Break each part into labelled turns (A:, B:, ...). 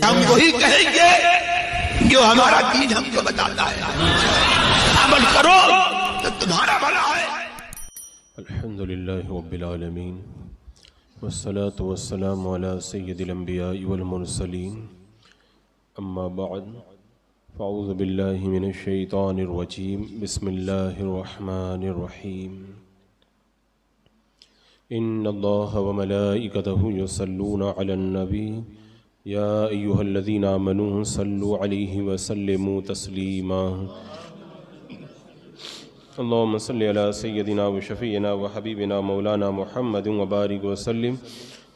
A: ہم وہی کہیں گے جو ہمارا دین ہم کو بتاتا ہے، عمل کرو تو تمہارا بھلا ہے۔
B: الحمدللہ رب العالمین والصلاة والسلام علی سید الانبیاء والمرسلین، اما بعد فاعوذ باللہ من الشیطان الرجیم، بسم اللہ الرحمن الرحیم۔ ان اللہ وملائکتہ یصلون علی النبی یا ایہا الذین آمنوا صلوا علیہ وسلموا تسلیما۔ اللہم صلی علی سیدنا و شفیعنا و حبیبنا مولانا محمد وبارک وسلم،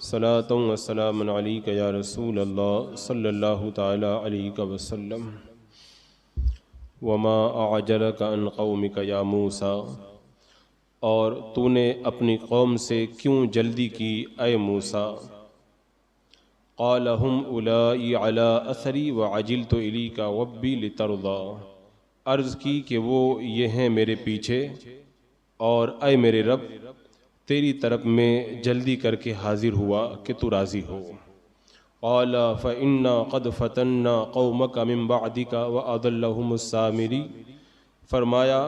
B: صلاۃ و سلام علیک یا رسول اللہ صلی اللہ تعالی علیہ وسلم۔ وما اعجلک عن قومک یا موسیٰ، اور تو نے اپنی قوم سے کیوں جلدی کی اے موسیٰ؟ قال ہم اولائی علی اثری وعجلت الیک ربی لترضی، عرض کی کہ وہ یہ ہیں میرے پیچھے، اور اے میرے رب تیری طرف میں جلدی کر کے حاضر ہوا کہ تو راضی ہو۔ قال فإنا قد فتنا قومک من بعدک وأضلهم السامری، فرمایا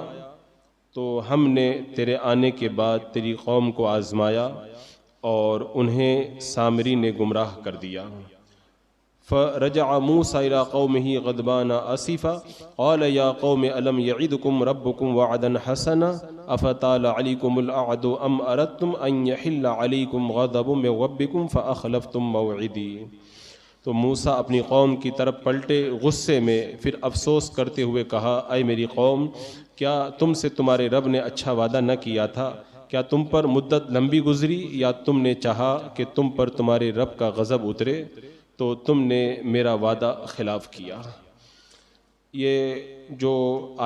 B: تو ہم نے تیرے آنے کے بعد تیری قوم کو آزمایا اور انہیں سامری نے گمراہ کر دیا۔ فرجع موسیٰ إلى قومه غضبان آسفا قال يا قوم ألم يعدكم ربكم وعدا حسنا أفطال عليكم الوعد أم أردتم أن يحل عليكم غضب من ربكم فأخلفتم موعدي۔ تو موسیٰ اپنی قوم کی طرف پلٹے غصے میں، پھر افسوس کرتے ہوئے کہا اے میری قوم، کیا تم سے تمہارے رب نے اچھا وعدہ نہ کیا تھا؟ کیا تم پر مدت لمبی گزری یا تم نے چاہا کہ تم پر تمہارے رب کا غضب اترے تو تم نے میرا وعدہ خلاف کیا۔ یہ جو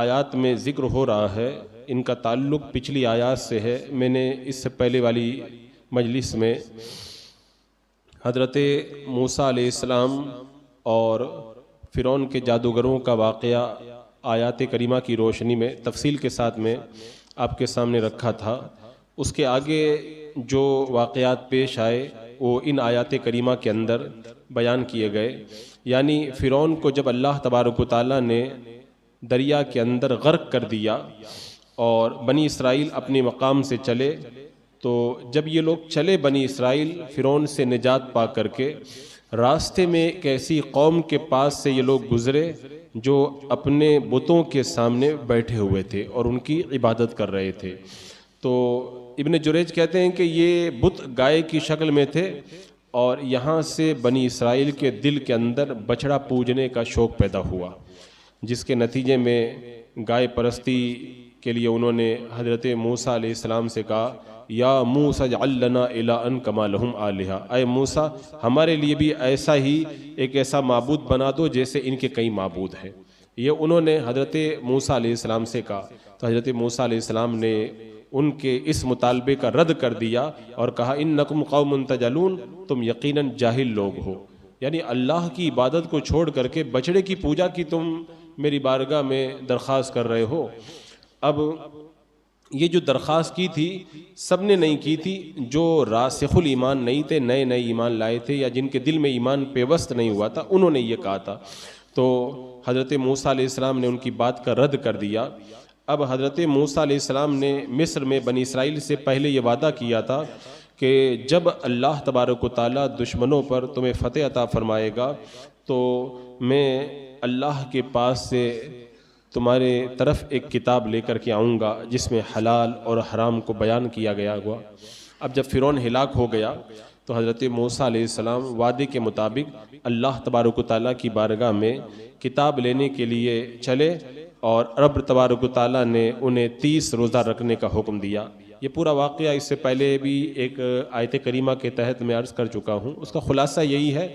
B: آیات میں ذکر ہو رہا ہے ان کا تعلق پچھلی آیات سے ہے۔ میں نے اس سے پہلے والی مجلس میں حضرت موسیٰ علیہ السلام اور فرعون کے جادوگروں کا واقعہ آیات کریمہ کی روشنی میں تفصیل کے ساتھ میں آپ کے سامنے رکھا تھا۔ اس کے آگے جو واقعات پیش آئے وہ ان آیات کریمہ کے اندر بیان کیے گئے، یعنی فرعون کو جب اللہ تبارک و تعالیٰ نے دریا کے اندر غرق کر دیا اور بنی اسرائیل اپنے مقام سے چلے، تو جب یہ لوگ چلے بنی اسرائیل فرعون سے نجات پا کر کے، راستے میں ایک ایسی قوم کے پاس سے یہ لوگ گزرے جو اپنے بتوں کے سامنے بیٹھے ہوئے تھے اور ان کی عبادت کر رہے تھے۔ تو ابن جریج کہتے ہیں کہ یہ بت گائے کی شکل میں تھے، اور یہاں سے بنی اسرائیل کے دل کے اندر بچڑا پوجنے کا شوق پیدا ہوا، جس کے نتیجے میں گائے پرستی کے لیے انہوں نے حضرت موسیٰ علیہ السلام سے کہا یا موسیٰ اجعل لنا الہا کما لہم آلہہ، اے موسیٰ ہمارے لیے بھی ایسا ہی ایک ایسا معبود بنا دو جیسے ان کے کئی معبود ہیں۔ یہ انہوں نے حضرت موسیٰ علیہ السلام سے کہا، تو حضرت موسیٰ علیہ السلام نے ان کے اس مطالبے کا رد کر دیا اور کہا انکم قوم تجہلون، تم یقیناً جاہل لوگ ہو، یعنی اللہ کی عبادت کو چھوڑ کر کے بچڑے کی پوجا کی تم میری بارگاہ میں درخواست کر رہے ہو۔ اب یہ جو درخواست کی تھی سب نے نہیں کی تھی، جو راسخ الایمان نہیں تھے، نئے نئے ایمان لائے تھے یا جن کے دل میں ایمان پیوست نہیں ہوا تھا، انہوں نے یہ کہا تھا۔ تو حضرت موسیٰ علیہ السلام نے ان کی بات کا رد کر دیا۔ اب حضرت موسیٰ علیہ السلام نے مصر میں بنی اسرائیل سے پہلے یہ وعدہ کیا تھا کہ جب اللہ تبارک و تعالیٰ دشمنوں پر تمہیں فتح عطا فرمائے گا تو میں اللہ کے پاس سے تمہارے طرف ایک کتاب لے کر کے آؤں گا جس میں حلال اور حرام کو بیان کیا گیا ہوا۔ اب جب فرعون ہلاک ہو گیا تو حضرت موسیٰ علیہ السلام وعدے کے مطابق اللہ تبارک و تعالیٰ کی بارگاہ میں کتاب لینے کے لیے چلے، اور رب تبارک و تعالیٰ نے انہیں 30 روزہ رکھنے کا حکم دیا۔ یہ پورا واقعہ اس سے پہلے بھی ایک آیت کریمہ کے تحت میں عرض کر چکا ہوں، اس کا خلاصہ یہی ہے،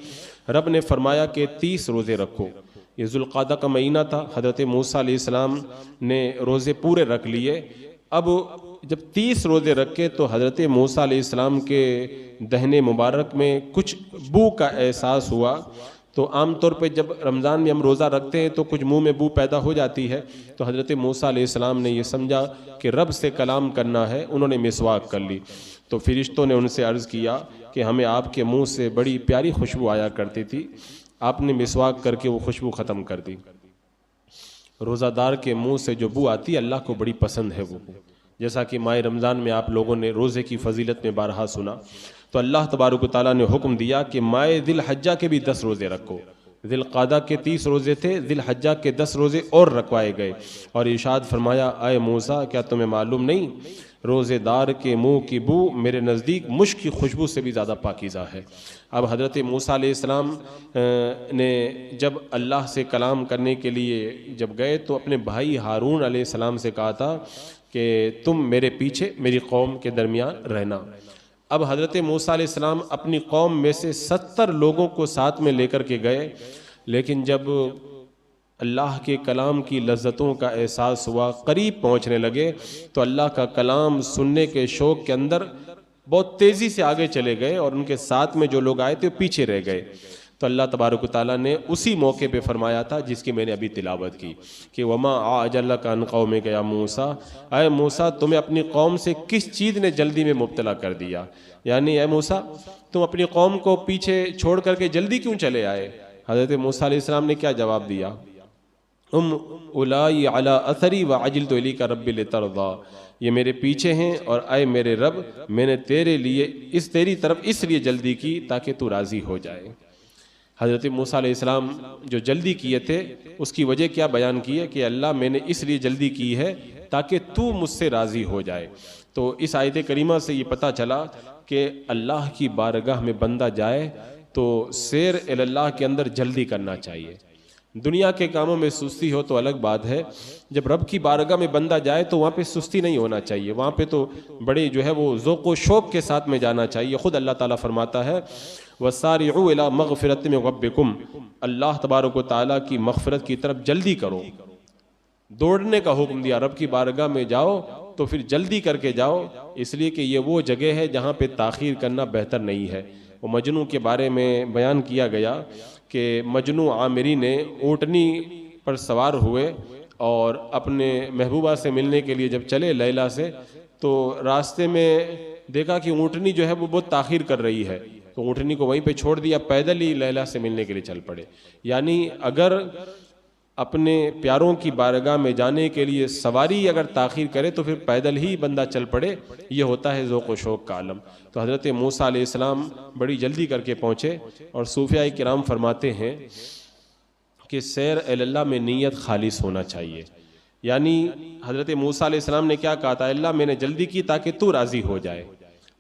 B: رب نے فرمایا کہ 30 روزے رکھو۔ یہ ذوالقعدہ کا مہینہ تھا، حضرت موسیٰ علیہ السلام نے روزے پورے رکھ لیے۔ اب جب 30 روزے رکھے تو حضرت موسیٰ علیہ السلام کے دہنے مبارک میں کچھ بو کا احساس ہوا۔ تو عام طور پہ جب رمضان میں ہم روزہ رکھتے ہیں تو کچھ منہ میں بو پیدا ہو جاتی ہے، تو حضرت موسیٰ علیہ السلام نے یہ سمجھا کہ رب سے کلام کرنا ہے، انہوں نے مسواک کر لی۔ تو فرشتوں نے ان سے عرض کیا کہ ہمیں آپ کے منہ سے بڑی پیاری خوشبو آیا کرتی تھی، آپ نے مسواک کر کے وہ خوشبو ختم کر دی. روزہ دار کے منہ سے جو بو آتی ہے اللہ کو بڑی پسند ہے وہ. جیسا کہ ماہ رمضان میں آپ لوگوں نے روزے کی فضیلت میں بارہا سنا، تو اللہ تبارک و تعالیٰ نے حکم دیا کہ ماہ ذی الحجہ کے بھی 10 روزے رکھو. ذی القعدہ کے 30 روزے تھے، ذی الحجہ کے 10 روزے اور رکھوائے گئے، اور ارشاد فرمایا اے موسیٰ کیا تمہیں معلوم نہیں روزے دار کے منہ کی بو میرے نزدیک مشک کی خوشبو سے بھی زیادہ پاکیزہ ہے. اب حضرت موسیٰ علیہ السلام نے جب اللہ سے کلام کرنے کے لیے جب گئے تو اپنے بھائی ہارون علیہ السلام سے کہا تھا کہ تم میرے پیچھے میری قوم کے درمیان رہنا. اب حضرت موسیٰ علیہ السلام اپنی قوم میں سے 70 لوگوں کو ساتھ میں لے کر کے گئے، لیکن جب اللہ کے کلام کی لذتوں کا احساس ہوا، قریب پہنچنے لگے، تو اللہ کا کلام سننے کے شوق کے اندر بہت تیزی سے آگے چلے گئے، اور ان کے ساتھ میں جو لوگ آئے تھے وہ پیچھے رہ گئے. تو اللہ تبارک و تعالیٰ نے اسی موقع پہ فرمایا تھا جس کی میں نے ابھی تلاوت کی کہ وَمَا أَعْجَلَكَ عَنْ قَوْمِكَ يَا موسیٰ، اے موسیٰ تمہیں اپنی قوم سے کس چیز نے جلدی میں مبتلا کر دیا، یعنی اے موسیٰ تم اپنی قوم کو پیچھے چھوڑ کر کے جلدی کیوں چلے آئے. حضرت موسیٰ علیہ السلام نے کیا جواب دیا، اولائی علی اثری وعجلت الیک رب لترضی، یہ میرے پیچھے ہیں اور اے میرے رب میں نے تیرے لیے تیری طرف اس لیے جلدی کی تاکہ تو راضی ہو جائے. حضرت موسیٰ علیہ السلام جو جلدی کیے تھے اس کی وجہ کیا بیان کی ہے کہ اللہ میں نے اس لیے جلدی کی ہے تاکہ تو مجھ سے راضی ہو جائے. تو اس آیت کریمہ سے یہ پتہ چلا کہ اللہ کی بارگاہ میں بندہ جائے تو سیر اللہ کے اندر جلدی کرنا چاہیے. دنیا کے کاموں میں سستی ہو تو الگ بات ہے، جب رب کی بارگاہ میں بندہ جائے تو وہاں پہ سستی نہیں ہونا چاہیے، وہاں پہ تو بڑے جو ہے وہ ذوق و شوق کے ساتھ میں جانا چاہیے. خود اللہ تعالیٰ فرماتا ہے وَسَارِعُوا إِلَىٰ مَغْفِرَةٍ مِّن رَبِّكُمْ، اللہ تبارک و تعالیٰ کی مغفرت کی طرف جلدی کرو. دوڑنے کا حکم دیا، رب کی بارگاہ میں جاؤ تو پھر جلدی کر کے جاؤ، اس لیے کہ یہ وہ جگہ ہے جہاں پہ تاخیر کرنا بہتر نہیں ہے. وہ مجنوں کے بارے میں بیان کیا گیا کہ مجنوں عامری نے اونٹنی پر سوار ہوئے اور اپنے محبوبہ سے ملنے کے لیے جب چلے لیلا سے، تو راستے میں دیکھا کہ اونٹنی جو ہے وہ بہت تاخیر کر رہی ہے، تو اونٹنی کو وہیں پہ چھوڑ دیا، پیدل ہی لیلا سے ملنے کے لیے چل پڑے. یعنی اگر اپنے پیاروں کی بارگاہ میں جانے کے لیے سواری اگر تاخیر کرے تو پھر پیدل ہی بندہ چل پڑے، یہ ہوتا ہے ذوق و شوق کا عالم. تو حضرت موسیٰ علیہ السلام بڑی جلدی کر کے پہنچے، اور صوفیاء کرام فرماتے ہیں کہ سیر اللہ میں نیت خالص ہونا چاہیے. یعنی حضرت موسیٰ علیہ السلام نے کیا کہا تھا، اللہ میں نے جلدی کی تاکہ تو راضی ہو جائے.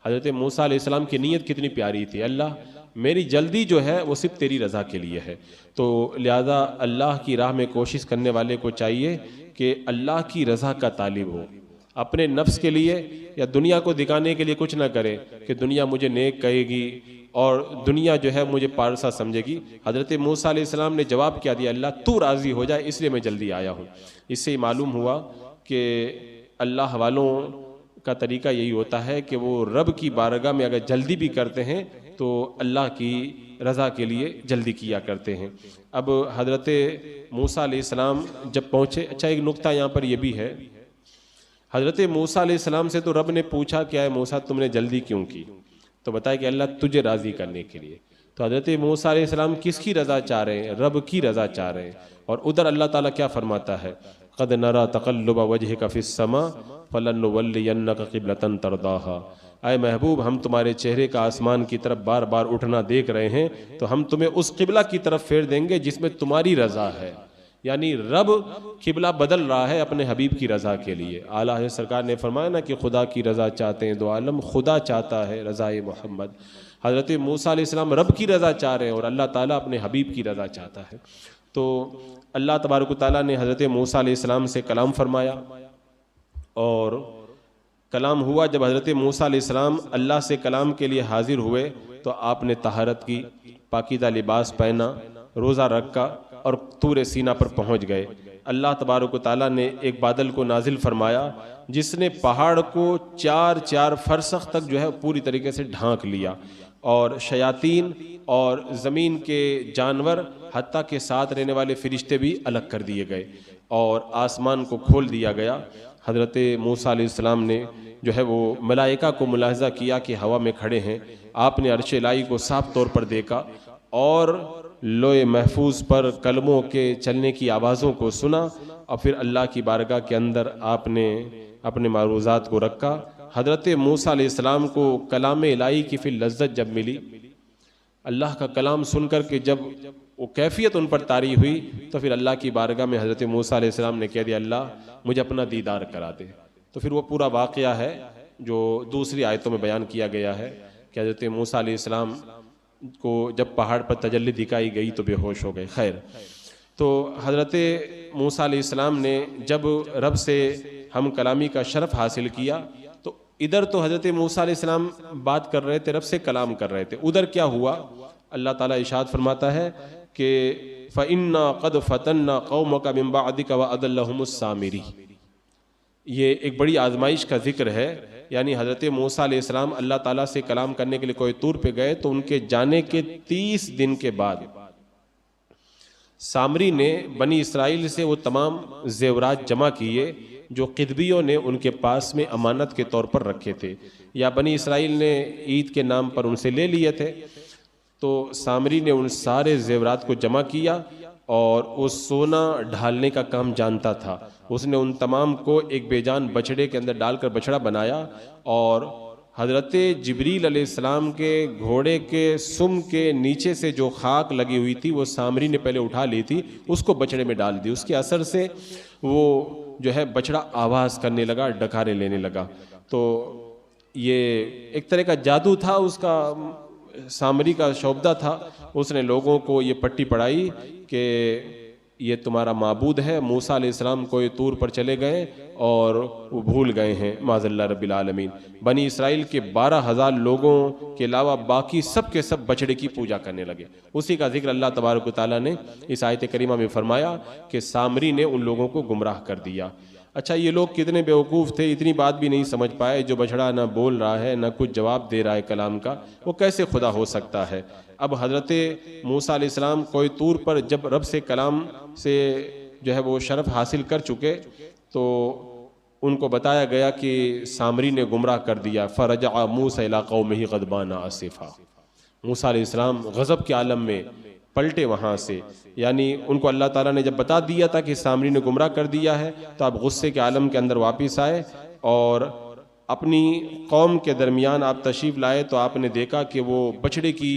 B: حضرت موسیٰ علیہ السلام کی نیت کتنی پیاری تھی، اللہ میری جلدی جو ہے وہ صرف تیری رضا کے لیے ہے. تو لہذا اللہ کی راہ میں کوشش کرنے والے کو چاہیے کہ اللہ کی رضا کا طالب ہو، اپنے نفس کے لیے یا دنیا کو دکھانے کے لیے کچھ نہ کرے کہ دنیا مجھے نیک کہے گی اور دنیا جو ہے مجھے پارسا سمجھے گی. حضرت موسیٰ علیہ السلام نے جواب کیا دیا، اللہ تو راضی ہو جائے اس لیے میں جلدی آیا ہوں. اس سے معلوم ہوا کہ اللہ والوں کا طریقہ یہی ہوتا ہے کہ وہ رب کی بارگاہ میں اگر جلدی بھی کرتے ہیں تو اللہ کی رضا کے لیے جلدی کیا کرتے ہیں. اب حضرت موسیٰ علیہ السلام جب پہنچے، اچھا ایک نقطہ یہاں پر یہ بھی ہے، حضرت موسیٰ علیہ السلام سے تو رب نے پوچھا کہ اے موسیٰ تم نے جلدی کیوں کی، تو بتایا کہ اللہ تجھے راضی کرنے کے لیے. تو حضرت موسیٰ علیہ السلام کس کی رضا چاہ رہے ہیں، رب کی رضا چاہ رہے ہیں. اور ادھر اللہ تعالیٰ کیا فرماتا ہے، قد نرى تقلب وجهك في السماء فلنولينك قبلة ترضاها، اے محبوب ہم تمہارے چہرے کا آسمان کی طرف بار بار اٹھنا دیکھ رہے ہیں تو ہم تمہیں اس قبلہ کی طرف پھیر دیں گے جس میں تمہاری رضا ہے. یعنی رب قبلہ بدل رہا ہے اپنے حبیب کی رضا کے لیے. اعلیٰ حضرت سرکار نے فرمایا نا کہ خدا کی رضا چاہتے ہیں دو عالم، خدا چاہتا ہے رضائے محمد. حضرت موسیٰ علیہ السلام رب کی رضا چاہ رہے ہیں اور اللہ تعالیٰ اپنے حبیب کی رضا چاہتا ہے. تو اللہ تبارک و تعالیٰ نے حضرت موسیٰ علیہ السلام سے کلام فرمایا، اور کلام ہوا. جب حضرت موسیٰ علیہ السلام اللہ سے کلام کے لیے حاضر ہوئے تو آپ نے طہارت کی، پاکیزہ لباس پہنا، روزہ رکھا اور طور سینا پر پہنچ گئے. اللہ تبارک و تعالیٰ نے ایک بادل کو نازل فرمایا جس نے پہاڑ کو 4 فرسخ تک جو ہے پوری طریقے سے ڈھانک لیا، اور شیاطین اور زمین کے جانور حتیٰ کہ ساتھ رہنے والے فرشتے بھی الگ کر دیے گئے اور آسمان کو کھول دیا گیا. حضرت موسیٰ علیہ السلام نے جو ہے وہ ملائکہ کو ملاحظہ کیا کہ ہوا میں کھڑے ہیں. آپ نے عرش الہی کو صاف طور پر دیکھا اور لوح محفوظ پر کلموں کے چلنے کی آوازوں کو سنا اور پھر اللہ کی بارگاہ کے اندر آپ نے اپنے معروضات کو رکھا۔ حضرت موسیٰ علیہ السلام کو کلام الہی کی پھر لذت جب ملی، اللہ کا کلام سن کر کے جب وہ کیفیت ان پر طاری ہوئی، تو پھر اللہ کی بارگاہ میں حضرت موسیٰ علیہ السلام نے کہہ دیا اللہ مجھے اپنا دیدار کرا دے۔ تو پھر وہ پورا واقعہ ہے جو دوسری آیتوں میں بیان کیا گیا ہے کہ حضرت موسیٰ علیہ السلام کو جب پہاڑ پر تجلی دکھائی گئی تو بے ہوش ہو گئے۔ خیر، تو حضرت موسیٰ علیہ السلام نے جب رب سے ہم کلامی کا شرف حاصل کیا تو ادھر تو حضرت موسیٰ علیہ السلام بات کر رہے تھے، رب سے کلام کر رہے تھے، ادھر کیا ہوا؟ اللہ تعالیٰ ارشاد فرماتا ہے کہ فَإِنَّا قَدْ فَتَنَّا قَوْمَكَ مِن بَعْدِكَ وَأَضَلَّهُمُ السَّامِرِي۔ یہ ایک بڑی آزمائش کا ذکر ہے، یعنی حضرت موسیٰ علیہ السلام اللہ تعالیٰ سے کلام کرنے کے لیے کوئی طور پہ گئے تو ان کے جانے کے 30 دن کے بعد سامری نے بنی اسرائیل سے وہ تمام زیورات جمع کیے جو قدبیوں نے ان کے پاس میں امانت کے طور پر رکھے تھے یا بنی اسرائیل نے عید کے نام پر ان سے لے لیے تھے۔ تو سامری نے ان سارے زیورات کو جمع کیا اور وہ سونا ڈھالنے کا کام جانتا تھا، اس نے ان تمام کو ایک بے جان بچڑے کے اندر ڈال کر بچڑا بنایا اور حضرت جبریل علیہ السلام کے گھوڑے کے سم کے نیچے سے جو خاک لگی ہوئی تھی وہ سامری نے پہلے اٹھا لی تھی، اس کو بچڑے میں ڈال دی۔ اس کے اثر سے وہ جو ہے بچڑا آواز کرنے لگا، ڈکارے لینے لگا۔ تو یہ ایک طرح کا جادو تھا، اس کا سامری کا شعبدہ تھا۔ اس نے لوگوں کو یہ پٹی پڑھائی کہ یہ تمہارا معبود ہے۔ موسیٰ علیہ السلام کوئی طور پر چلے گئے اور وہ بھول گئے ہیں معاذ اللہ رب العالمین۔ بنی اسرائیل کے 12,000 لوگوں کے علاوہ باقی سب کے سب بچڑے کی پوجا کرنے لگے۔ اسی کا ذکر اللہ تبارک و تعالیٰ نے اس آیت کریمہ میں فرمایا کہ سامری نے ان لوگوں کو گمراہ کر دیا۔ اچھا، یہ لوگ کتنے بیوقوف تھے، اتنی بات بھی نہیں سمجھ پائے، جو بچڑا نہ بول رہا ہے نہ کچھ جواب دے رہا ہے کلام کا، وہ کیسے خدا ہو سکتا ہے؟ اب حضرت موسیٰ علیہ السلام کوئی طور پر جب رب سے کلام سے جو ہے وہ شرف حاصل کر چکے تو ان کو بتایا گیا کہ سامری نے گمراہ کر دیا۔ فرجع موسیٰ الی قومہ غضبان آسفا۔ موسیٰ علیہ السلام غضب کے عالم میں پلٹے وہاں سے، یعنی ان کو اللہ تعالیٰ نے جب بتا دیا تھا کہ سامری نے گمراہ کر دیا ہے تو آپ غصے کے عالم کے اندر واپس آئے اور اپنی قوم کے درمیان آپ تشریف لائے تو آپ نے دیکھا کہ وہ بچڑے کی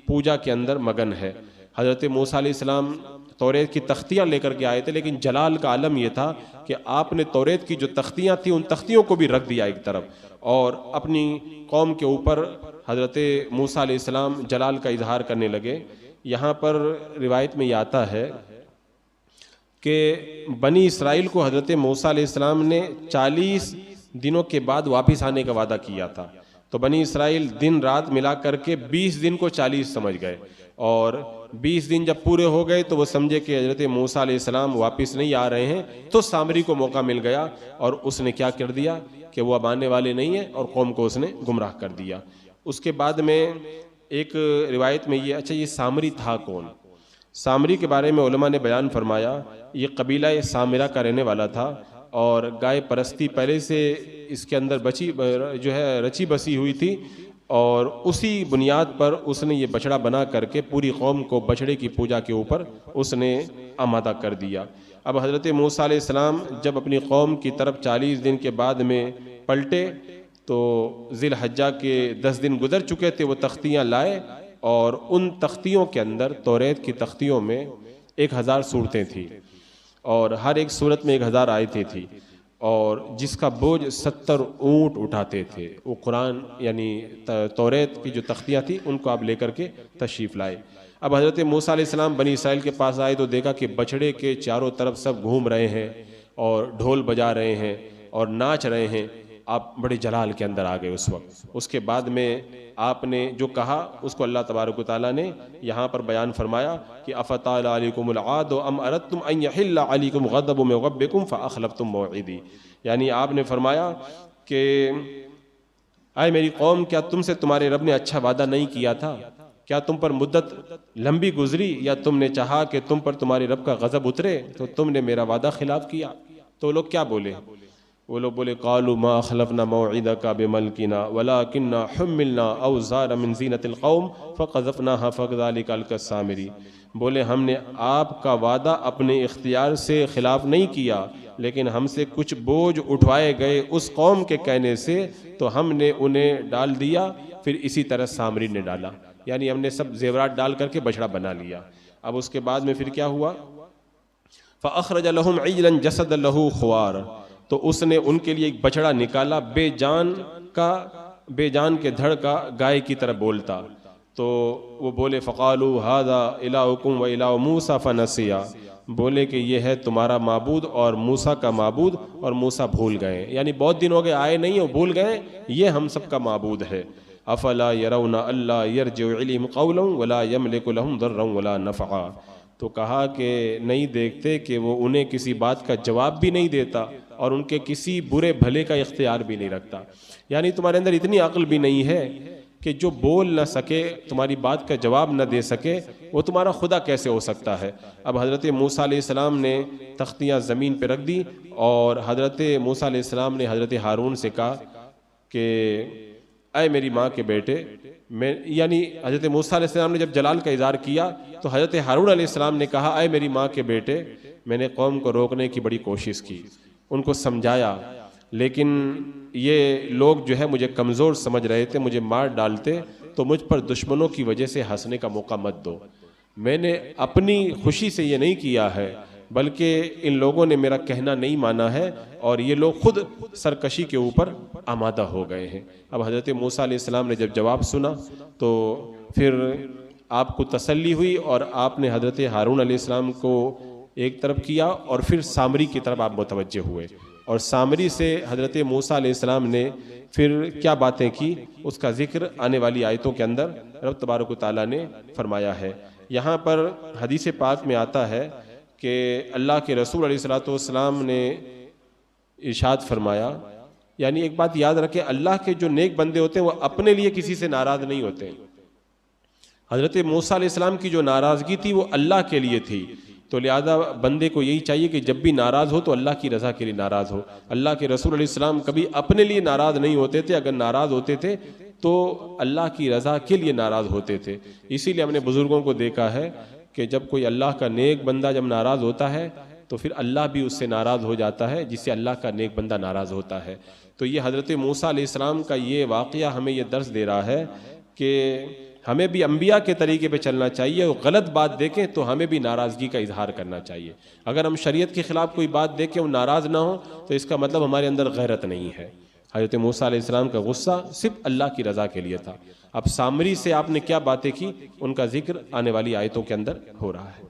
B: پوجا کے اندر مگن ہے۔ حضرت موسیٰ علیہ السلام توریت کی تختیاں لے کر کے آئے تھے، لیکن جلال کا عالم یہ تھا کہ آپ نے توریت کی جو تختیاں تھیں ان تختیوں کو بھی رکھ دیا ایک طرف اور اپنی قوم کے اوپر حضرت موسیٰ علیہ السلام جلال کا اظہار کرنے لگے۔ یہاں پر روایت میں یہ آتا ہے کہ بنی اسرائیل کو حضرت موسیٰ علیہ السلام نے 40 دنوں کے بعد واپس آنے کا وعدہ کیا تھا، تو بنی اسرائیل دن رات ملا کر کے 20 دن کو 40 سمجھ گئے اور 20 دن جب پورے ہو گئے تو وہ سمجھے کہ حضرت موسیٰ علیہ السلام واپس نہیں آ رہے ہیں، تو سامری کو موقع مل گیا اور اس نے کیا کر دیا کہ وہ اب آنے والے نہیں ہیں اور قوم کو اس نے گمراہ کر دیا۔ اس کے بعد میں ایک روایت میں یہ اچھا یہ سامری تھا کون؟ سامری کے بارے میں علماء نے بیان فرمایا یہ قبیلہ سامرہ کا رہنے والا تھا اور گائے پرستی پہلے سے اس کے اندر رچی بسی ہوئی تھی اور اسی بنیاد پر اس نے یہ بچڑا بنا کر کے پوری قوم کو بچڑے کی پوجا کے اوپر اس نے آمادہ کر دیا۔ اب حضرت موسیٰ علیہ السلام جب اپنی قوم کی طرف 40 دن کے بعد میں پلٹے تو ذی الحجہ کے 10 دن گزر چکے تھے، وہ تختیاں لائے اور ان تختیوں کے اندر توریت کی تختیوں میں 1000 صورتیں تھیں اور ہر ایک صورت میں 1000 آیتیں تھیں اور جس کا بوجھ 70 اونٹ اٹھاتے تھے۔ وہ قرآن یعنی توریت کی جو تختیاں تھیں ان کو آپ لے کر کے تشریف لائے۔ اب حضرت موسیٰ علیہ السلام بنی اسرائیل کے پاس آئے تو دیکھا کہ بچڑے کے چاروں طرف سب گھوم رہے ہیں اور ڈھول بجا رہے ہیں اور ناچ رہے ہیں۔ آپ بڑے جلال کے اندر آ گئے اس وقت۔ اس کے بعد میں آپ نے جو کہا اس کو اللہ تبارک و تعالیٰ نے یہاں پر بیان فرمایا کہ اَفَطَالَ عَلَيْكُمُ الْعَادُ أَمْ أَرَدْتُمْ أَنْ يَحِلَّ عَلَيْكُمْ غَضَبٌ مِّن رَبِّكُمْ فَأَخْلَفْتُمْ مَوْعِدِي، یعنی آپ نے فرمایا کہ اے میری قوم کیا تم سے تمہارے رب نے اچھا وعدہ نہیں کیا تھا؟ کیا تم پر مدت لمبی گزری یا تم نے چاہا کہ تم پر تمہارے رب کا غضب اترے تو تم نے میرا وعدہ خلاف کیا؟ تو لوگ کیا بولے؟ وہ لوگ بولے قالوا ما اخلفنا موعدک بملکنا ولکننا حملنا اوزارا من زینت القوم فقذفناها فكذلك القى السامری، بولے ہم نے آپ کا وعدہ اپنے اختیار سے خلاف نہیں کیا، لیکن ہم سے کچھ بوجھ اٹھوائے گئے اس قوم کے کہنے سے تو ہم نے انہیں ڈال دیا، پھر اسی طرح سامری نے ڈالا، یعنی ہم نے سب زیورات ڈال کر کے بچڑا بنا لیا۔ اب اس کے بعد میں پھر کیا ہوا؟ فَأَخْرَجَ لَهُمْ عِجْلًا جَسَدًا لَهُ خُوَارٌ، تو اس نے ان کے لیے ایک بچڑا نکالا بے جان کے دھڑ کا، گائے کی طرح بولتا، تو وہ بولے فَقَالُوا هَذَا إِلَٰهُكُمْ وَإِلَٰهُ مُوسَىٰ فَنَسِيَا، بولے کہ یہ ہے تمہارا معبود اور موسیٰ کا معبود، اور موسیٰ بھول گئے، یعنی بہت دن ہو گئے آئے نہیں، وہ بھول گئے، یہ ہم سب کا معبود ہے۔ افلا يرون الا يرجع اليهم قولا ولا يملك لهم ضرا ولا نفعا، تو کہا کہ نہیں دیکھتے کہ وہ انہیں کسی بات کا جواب بھی نہیں دیتا اور ان کے کسی برے بھلے کا اختیار بھی نہیں رکھتا، یعنی تمہارے اندر اتنی عقل بھی نہیں ہے کہ جو بول نہ سکے، تمہاری بات کا جواب نہ دے سکے، وہ تمہارا خدا کیسے ہو سکتا ہے؟ اب حضرت موسیٰ علیہ السلام نے تختیاں زمین پہ رکھ دی، اور حضرت موسیٰ علیہ السلام نے حضرت ہارون سے کہا کہ اے میری ماں کے بیٹے، یعنی حضرت موسیٰ علیہ السلام نے جب جلال کا اظہار کیا تو حضرت ہارون علیہ السلام نے کہا اے میری ماں کے بیٹے، میں نے قوم کو روکنے کی بڑی کوشش کی، ان کو سمجھایا، لیکن یہ لوگ جو ہے مجھے کمزور سمجھ رہے تھے، مجھے مار ڈالتے، تو مجھ پر دشمنوں کی وجہ سے ہنسنے کا موقع مت دو، میں نے اپنی خوشی سے یہ نہیں کیا ہے، بلکہ ان لوگوں نے میرا کہنا نہیں مانا ہے، اور یہ لوگ خود سرکشی کے اوپر آمادہ ہو گئے ہیں۔ اب حضرت موسیٰ علیہ السلام نے جب جواب سنا تو پھر آپ کو تسلی ہوئی، اور آپ نے حضرت ہارون علیہ السلام کو ایک طرف کیا، اور پھر سامری کی طرف آپ متوجہ ہوئے، اور سامری سے حضرت موسیٰ علیہ السلام نے پھر کیا باتیں کی، اس کا ذکر آنے والی آیتوں کے اندر رب تبارک و تعالیٰ نے فرمایا ہے۔ یہاں پر حدیث پاک میں آتا ہے کہ اللہ کے رسول علیہ السلام نے ارشاد فرمایا، یعنی ایک بات یاد رکھیں، اللہ کے جو نیک بندے ہوتے ہیں وہ اپنے لیے کسی سے ناراض نہیں ہوتے۔ حضرت موسیٰ علیہ السلام کی جو ناراضگی تھی وہ اللہ کے لیے تھی، تو لہذا بندے کو یہی چاہیے کہ جب بھی ناراض ہو تو اللہ کی رضا کے لیے ناراض ہو۔ اللہ کے رسول علیہ السلام کبھی اپنے لیے ناراض نہیں ہوتے تھے، اگر ناراض ہوتے تھے تو اللہ کی رضا کے لیے ناراض ہوتے تھے۔ اسی لیے ہم نے بزرگوں کو دیکھا ہے کہ جب کوئی اللہ کا نیک بندہ جب ناراض ہوتا ہے تو پھر اللہ بھی اس سے ناراض ہو جاتا ہے، جس سے اللہ کا نیک بندہ ناراض ہوتا ہے۔ تو یہ حضرت موسیٰ علیہ السلام کا یہ واقعہ ہمیں یہ درس دے رہا ہے کہ ہمیں بھی انبیاء کے طریقے پہ چلنا چاہیے، اور غلط بات دیکھیں تو ہمیں بھی ناراضگی کا اظہار کرنا چاہیے۔ اگر ہم شریعت کے خلاف کوئی بات دیکھیں وہ ناراض نہ ہو تو اس کا مطلب ہمارے اندر غیرت نہیں ہے۔ حضرت موسیٰ علیہ السلام کا غصہ صرف اللہ کی رضا کے لیے تھا۔ اب سامری سے آپ نے کیا باتیں کی، ان کا ذکر آنے والی آیتوں کے اندر ہو رہا ہے۔